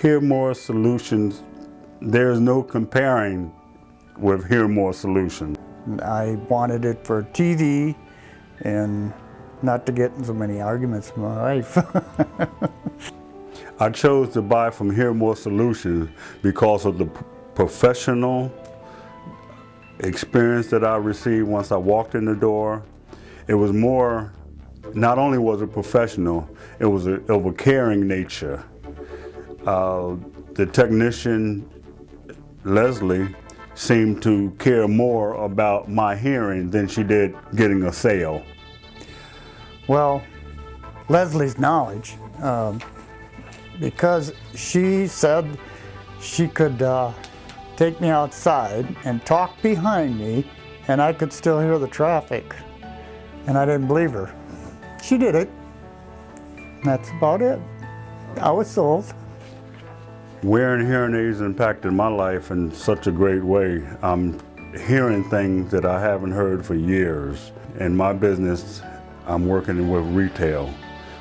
HearMore Solutions, there's no comparing with HearMore Solutions. I wanted it for TV and not to get in so many arguments with my wife. I chose to buy from HearMore Solutions because of the professional experience that I received once I walked in the door. It was more, not only was it professional, it was of a caring nature. The technician, Leslie, seemed to care more about my hearing than she did getting a sale. Well, Leslie's knowledge, because she said she could take me outside and talk behind me and I could still hear the traffic, and I didn't believe her. She did it. That's about it. I was sold. Wearing hearing aids impacted my life in such a great way. I'm hearing things that I haven't heard for years. In my business, I'm working with retail.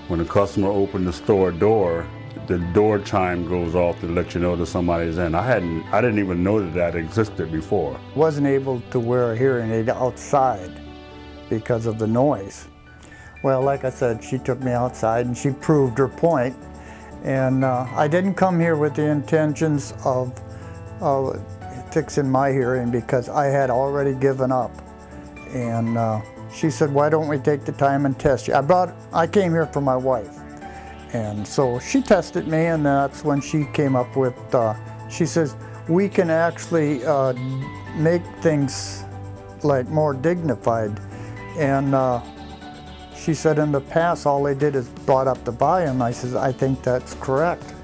When a customer opens the store door, the door chime goes off to let you know that somebody's in. I didn't even know that existed before. Wasn't able to wear a hearing aid outside because of the noise. Well, like I said, she took me outside and she proved her point. And I didn't come here with the intentions of fixing my hearing because I had already given up. And she said, why don't we take the time and test you? I came here for my wife. And so she tested me, and that's when she came up with, she says, we can actually make things like more dignified. And she said in the past, all they did is brought up the volume. I says, I think that's correct.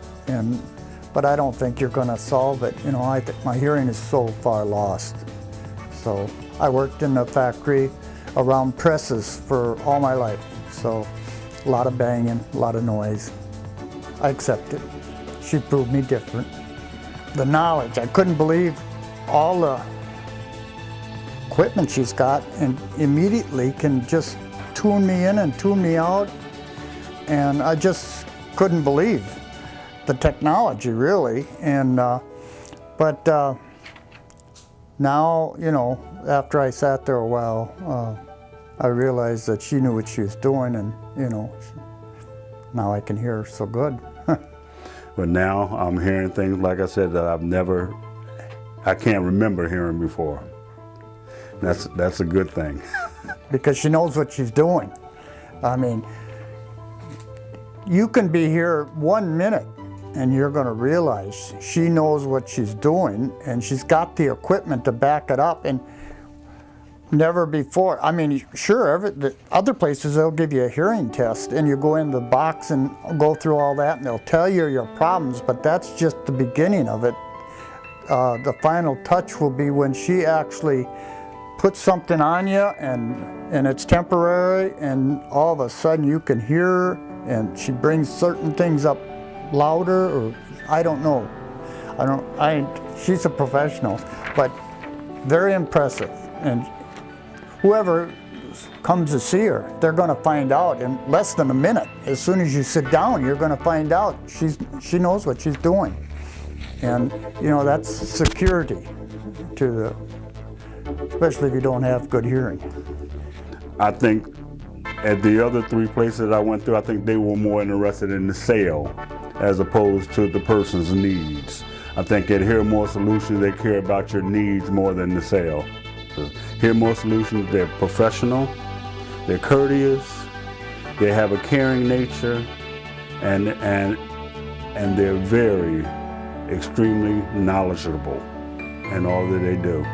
But I don't think you're gonna solve it. You know, I think my hearing is so far lost. So I worked in a factory around presses for all my life. So a lot of banging, a lot of noise. I accept it. She proved me different. The knowledge, I couldn't believe all the equipment she's got, and immediately can just tune me in and tune me out. And I just couldn't believe the technology, really. And but now, you know, after I sat there a while, I realized that she knew what she was doing, and you know, now I can hear her so good. But now I'm hearing things, like I said, that I can't remember hearing before. That's a good thing. Because she knows what she's doing. I mean, you can be here 1 minute and you're going to realize she knows what she's doing, and she's got the equipment to back it up. And never before, I mean, sure, the other places they'll give you a hearing test and you go in the box and go through all that and they'll tell you your problems, but that's just the beginning of it. The final touch will be when she actually puts something on you and it's temporary, and all of a sudden you can hear her, and she brings certain things up louder, or I don't know. She's a professional, but very impressive. And whoever comes to see her, they're going to find out in less than a minute. As soon as you sit down, you're going to find out she knows what she's doing. And you know, that's security to especially if you don't have good hearing. I think at the other 3 places I went through, I think they were more interested in the sale as opposed to the person's needs. I think at HearMore Solutions, they care about your needs more than the sale. HearMore Solutions, they're professional, they're courteous, they have a caring nature, and they're very, extremely knowledgeable in all that they do.